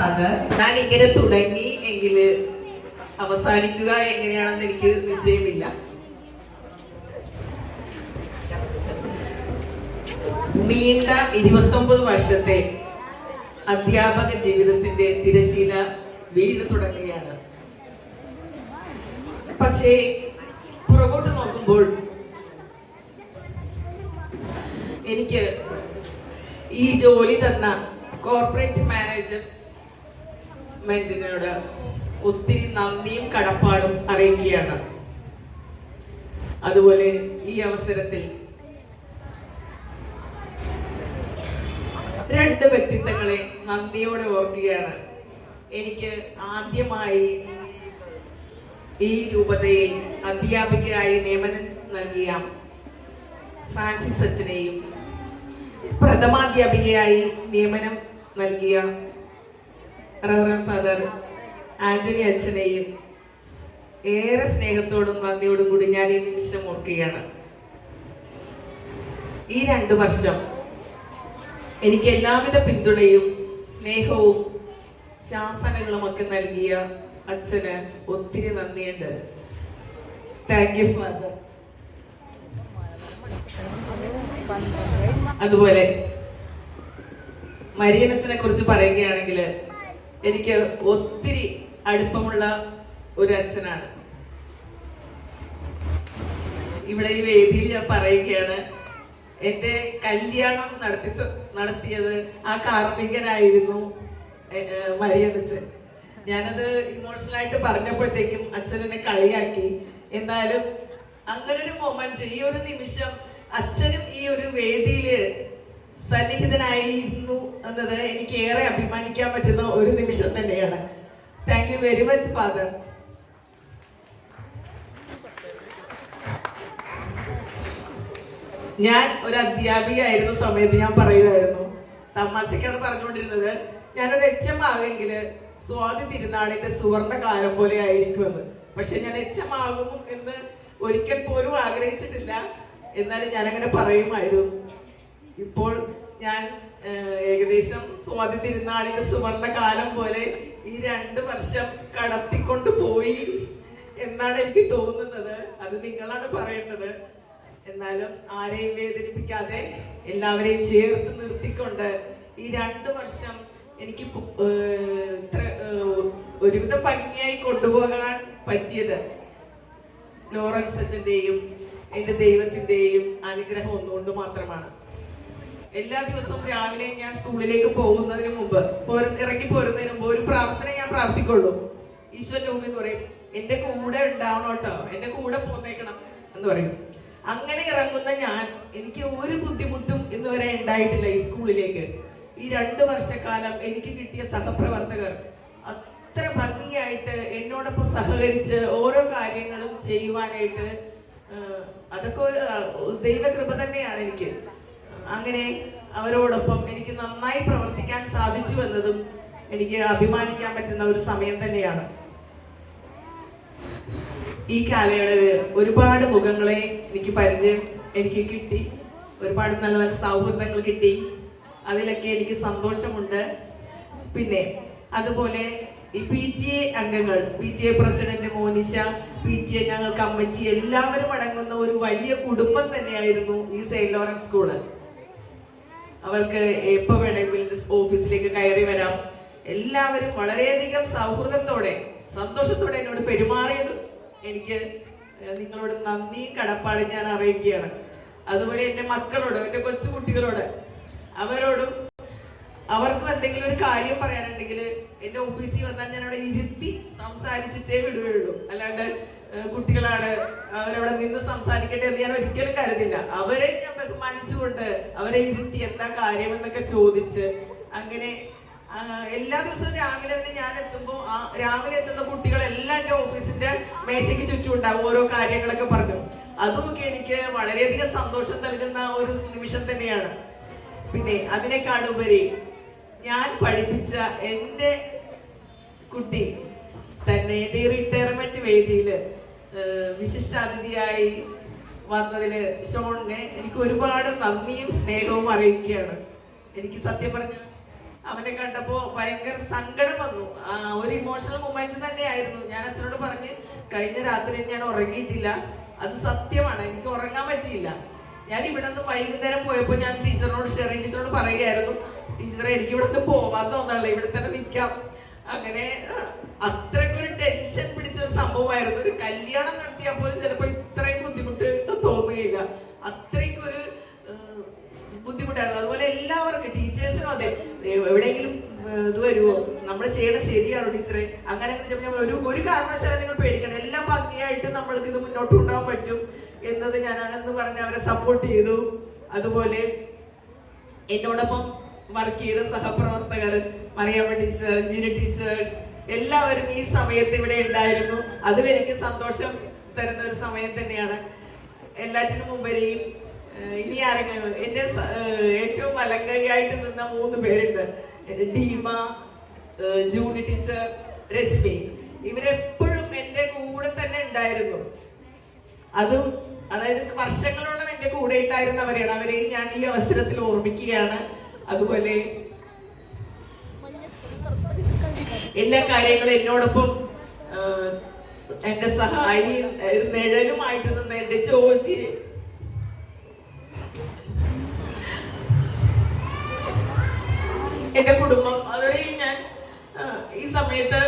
Father. ഞാൻ ഇങ്ങനെ തുടങ്ങി എങ്കിൽ അവസാനിക്കുക എങ്ങനെയാണെന്ന് എനിക്ക് നിശ്ചയമില്ല. നീണ്ട 29 വർഷത്തെ അധ്യാപക ജീവിതത്തിന്റെ തിരശീല വീണ് തുടങ്ങുകയാണ്. പക്ഷേ പുറകോട്ട് നോക്കുമ്പോൾ എനിക്ക് ഈ ജോലി തന്ന കോർപ്പറേറ്റ് മാനേജ്മെന്റിനോട് ഒത്തിരി നന്ദിയും കടപ്പാടും അറിയിക്കുകയാണ്. അതുപോലെ ഈ അവസരത്തിൽ 2 വ്യക്തിത്വങ്ങളെ നന്ദിയോടെ ഓർക്കുകയാണ്. എനിക്ക് ആദ്യമായി ഈ രൂപതയിൽ അധ്യാപികയായി നിയമനം നൽകിയ ഫ്രാൻസിസ് അച്ഛനെയും പ്രഥമാധ്യാപികയായി നിയമനം നൽകിയ റവറൻഡ് ഫാദർ ആന്റണി അച്ഛനെയും ഏറെ സ്നേഹത്തോടും നന്ദിയോടും കൂടി ഞാൻ ഈ നിമിഷം ഓർക്കുകയാണ്. ഈ 2 വർഷം എനിക്ക് എല്ലാവിധ പിന്തുണയും സ്നേഹവും ശാസനകളും ഒക്കെ നൽകിയ അച്ഛന് ഒത്തിരി നന്ദിയുണ്ട്. Thank you father. അതുപോലെ മരിയനച്ഛനെ കുറിച്ച് പറയുകയാണെങ്കിൽ എനിക്ക് ഒത്തിരി അടുപ്പമുള്ള ഒരു അച്ഛനാണ്. ഇവിടെ ഈ വേദിയിൽ ഞാൻ പറയുകയാണ്, എന്റെ കല്യാണം നടത്തിയത് ആ കാർമ്മികനായിരുന്നു മരിയനച്ഛൻ. ഞാനത് ഇമോഷണലായിട്ട് പറഞ്ഞപ്പോഴത്തേക്കും അച്ഛൻ എന്നെ കളിയാക്കി. എന്നാലും അങ്ങനൊരു മൊമെന്റ്, ഈ ഒരു നിമിഷം അച്ഛനും ഈ ഒരു വേദിയില് സന്നിഹിതനായിരുന്നു എന്നത് എനിക്ക് ഏറെ അഭിമാനിക്കാൻ പറ്റുന്ന ഒരു നിമിഷം തന്നെയാണ്. Thank you very much father. ഞാൻ ഒരു അധ്യാപികയായിരുന്ന സമയത്ത് ഞാൻ പറയുമായിരുന്നു, തമാശക്കാണ് പറഞ്ഞുകൊണ്ടിരുന്നത്, ഞാനൊരു HM ആകെങ്കിൽ സ്വാതി തിരുനാളിന്റെ സുവർണ കാലം പോലെ ആയിരിക്കുമെന്ന്. പക്ഷെ ഞാൻ HM ആകും എന്ന് ഒരിക്കൽ പോലും ആഗ്രഹിച്ചിട്ടില്ല. എന്നാലും ഞാനങ്ങനെ പറയുമായിരുന്നു. ഇപ്പോൾ ഞാൻ ഏകദേശം സ്വാതി തിരുനാളിന്റെ സുവർണ കാലം പോലെ ഈ 2 വർഷം കടത്തിക്കൊണ്ട് പോയി എന്നാണ് എനിക്ക് തോന്നുന്നത്. അത് നിങ്ങളാണ് പറയേണ്ടത്. എന്നാലും ആരെയും വേദനിപ്പിക്കാതെ എല്ലാവരെയും ചേർത്ത് നിർത്തിക്കൊണ്ട് ഈ 2 വർഷം എനിക്ക് ഒരുവിധം ഭംഗിയായി കൊണ്ടുപോകാൻ പറ്റിയത് ലോറൻസ് അച്ഛന്റെയും എന്റെ ദൈവത്തിന്റെയും അനുഗ്രഹം ഒന്നുകൊണ്ട് മാത്രമാണ്. എല്ലാ ദിവസവും രാവിലെ ഞാൻ സ്കൂളിലേക്ക് പോകുന്നതിന് മുമ്പ്, ഇറങ്ങി പോരുന്നതിന് മുമ്പ് ഒരു പ്രാർത്ഥന ഞാൻ പ്രാർത്ഥിക്കുള്ളൂ. ഈശ്വരന്റെ മുമ്പിൽ പറയും, എന്റെ കൂടെ ഉണ്ടാവണം കേട്ടോ, എന്റെ കൂടെ പോന്നേക്കണം എന്ന് പറയും. അങ്ങനെ ഇറങ്ങുന്ന ഞാൻ, എനിക്ക് ഒരു ബുദ്ധിമുട്ടും ഇന്ന് വരെ ഉണ്ടായിട്ടില്ല. ഈ സ്കൂളിലേക്ക് ഈ 2 വർഷക്കാലം എനിക്ക് കിട്ടിയ സഹപ്രവർത്തകർ അത്ര ഭംഗിയായിട്ട് എന്നോടൊപ്പം സഹകരിച്ച് ഓരോ കാര്യങ്ങളും ചെയ്യുവാനായിട്ട്, അതൊക്കെ ഒരു ദൈവകൃപ തന്നെയാണ് എനിക്ക്. അങ്ങനെ അവരോടൊപ്പം എനിക്ക് നന്നായി പ്രവർത്തിക്കാൻ സാധിച്ചു എന്നതും എനിക്ക് അഭിമാനിക്കാൻ പറ്റുന്ന ഒരു സമയം തന്നെയാണ്. ഈ കാലയളവ് ഒരുപാട് മുഖങ്ങളെ എനിക്ക് കിട്ടി, ഒരുപാട് നല്ല നല്ല സൗഹൃദങ്ങൾ കിട്ടി. അതിലൊക്കെ എനിക്ക് സന്തോഷമുണ്ട്. പിന്നെ അതുപോലെ ഈ PTA അംഗങ്ങൾ, PTA പ്രസിഡന്റ് മോനിഷ, PTA ഞങ്ങൾ കമ്മിറ്റി എല്ലാവരും അടങ്ങുന്ന ഒരു വലിയ കുടുംബം തന്നെയായിരുന്നു ഈ സെയിന്റ് ലോറൻസ് സ്കൂള്. അവർക്ക് എപ്പോ വേണമെങ്കിലും ഓഫീസിലേക്ക് കയറി വരാം. എല്ലാവരും വളരെയധികം സൗഹൃദത്തോടെ സന്തോഷത്തോടെ എന്നോട് പെരുമാറിയതും എനിക്ക് നിങ്ങളോട് നന്ദിയും കടപ്പാടും ഞാൻ അറിയിക്കുകയാണ്. അതുപോലെ എന്റെ മക്കളോട്, എന്റെ കൊച്ചുകുട്ടികളോട്, അവരോടും അവർക്കും എന്തെങ്കിലും ഒരു കാര്യം പറയാനുണ്ടെങ്കിൽ എന്റെ ഓഫീസിൽ വന്നാൽ ഞാൻ അവിടെ ഇരുത്തി സംസാരിച്ചിട്ടേ വിടുകയുള്ളൂ. അല്ലാണ്ട് കുട്ടികളാണ് അവരവിടെ നിന്ന് സംസാരിക്കട്ടെ എന്ന് ഞാൻ ഒരിക്കലും കരുതില്ല. അവരെ ഞാൻ ബഹുമാനിച്ചുകൊണ്ട് അവരെ ഇരുത്തി എന്താ കാര്യം എന്നൊക്കെ ചോദിച്ച്, അങ്ങനെ എല്ലാ ദിവസവും രാവിലെ തന്നെ ഞാൻ എത്തുമ്പോൾ രാവിലെ എത്തുന്ന കുട്ടികളെല്ലാം എന്റെ ഓഫീസിന്റെ മേശയ്ക്ക് ചുറ്റും ഉണ്ടാവും, ഓരോ കാര്യങ്ങളൊക്കെ പറഞ്ഞു. അതുമൊക്കെ എനിക്ക് വളരെയധികം സന്തോഷം നൽകുന്ന ഒരു നിമിഷം തന്നെയാണ്. പിന്നെ അതിനേക്കാളുപരി ഞാൻ പഠിപ്പിച്ച എൻ്റെ കുട്ടി തന്നെ എന്റെ റിട്ടയർമെന്റ് വേദിയില് വിശിഷ്ടാതിഥിയായി വന്നതില് ഷോണിനെ എനിക്ക് ഒരുപാട് നന്ദിയും സ്നേഹവും അറിയിക്കുകയാണ്. എനിക്ക് സത്യം പറഞ്ഞ അവനെ കണ്ടപ്പോ ഭയങ്കര സങ്കടം വന്നു. ഒരു ഇമോഷണൽ മൊമെന്റ് തന്നെയായിരുന്നു. ഞാൻ അച്ഛനോട് പറഞ്ഞ് കഴിഞ്ഞ രാത്രി ഞാൻ ഉറങ്ങിയിട്ടില്ല, അത് സത്യമാണ്, എനിക്ക് ഉറങ്ങാൻ പറ്റിയില്ല. ഞാൻ ഇവിടെ നിന്ന് വൈകുന്നേരം പോയപ്പോ ഞാൻ ടീച്ചറിനോട് ഷെറിൻ ടീച്ചറോട് പറയുകയായിരുന്നു, ടീച്ചറെ എനിക്ക് ഇവിടെ നിന്ന് പോവാൻ തോന്നല്ല, ഇവിടെ തന്നെ നിൽക്കാം. അങ്ങനെ അത്രയ്ക്കൊരു ടെൻഷൻ പിടിച്ചൊരു സംഭവമായിരുന്നു. ഒരു കല്യാണം നടത്തിയാൽ പോലും ചിലപ്പോ ഇത്രയും ബുദ്ധിമുട്ട് തോന്നുകയില്ല, അത്രയ്ക്കൊരു ബുദ്ധിമുട്ടായിരുന്നു. അതുപോലെ എല്ലാവർക്കും, ടീച്ചേഴ്സിനും അതെ, എവിടെയെങ്കിലും ഇത് വരുമോ, നമ്മൾ ചെയ്യണ ശരിയാണോ ടീച്ചറെ, അങ്ങനെ ഒരു കാരണവശാലും നിങ്ങൾ പേടിക്കണം, എല്ലാം ഭംഗിയായിട്ട് നമ്മൾക്ക് ഇത് മുന്നോട്ട് കൊണ്ടുപോകാൻ പറ്റും എന്നത് ഞാൻ എന്ന് പറഞ്ഞ് അവരെ സപ്പോർട്ട് ചെയ്തു. അതുപോലെ എന്നോടൊപ്പം വർക്ക് ചെയ്ത സഹപ്രവർത്തകർ, മറിയാമ്മ ടീച്ചർ, ജിനു ടീച്ചർ, എല്ലാവരും ഈ സമയത്ത് ഇവിടെ ഉണ്ടായിരുന്നു. അതും എനിക്ക് സന്തോഷം തരുന്ന ഒരു സമയം തന്നെയാണ്. എല്ലാറ്റിനും മുമ്പരെയും ഇനി ആരെങ്കിലും എന്റെ ഏറ്റവും വലങ്കൈയായിട്ട് നിന്ന 3 പേരുണ്ട്. എന്റെ ഡീമ, ജൂണി ടീച്ചർ, രശ്മി. ഇവരെപ്പോഴും എന്റെ കൂടെ തന്നെ ഉണ്ടായിരുന്നു. അതും അതായത് വർഷങ്ങളോളം എന്റെ കൂടെ ഉണ്ടായിരുന്നവരെയാണ്. അവരെയും ഞാൻ ഈ അവസരത്തിൽ ഓർമ്മിക്കുകയാണ്. അതുപോലെ എല്ലാ കാര്യങ്ങളും എന്നോടൊപ്പം എന്റെ സഹായി നിഴലുമായിട്ട് നിന്ന് എന്റെ ചോദിച്ച് എന്റെ കുടുംബം, അതുവരെ ഞാൻ ഈ സമയത്ത്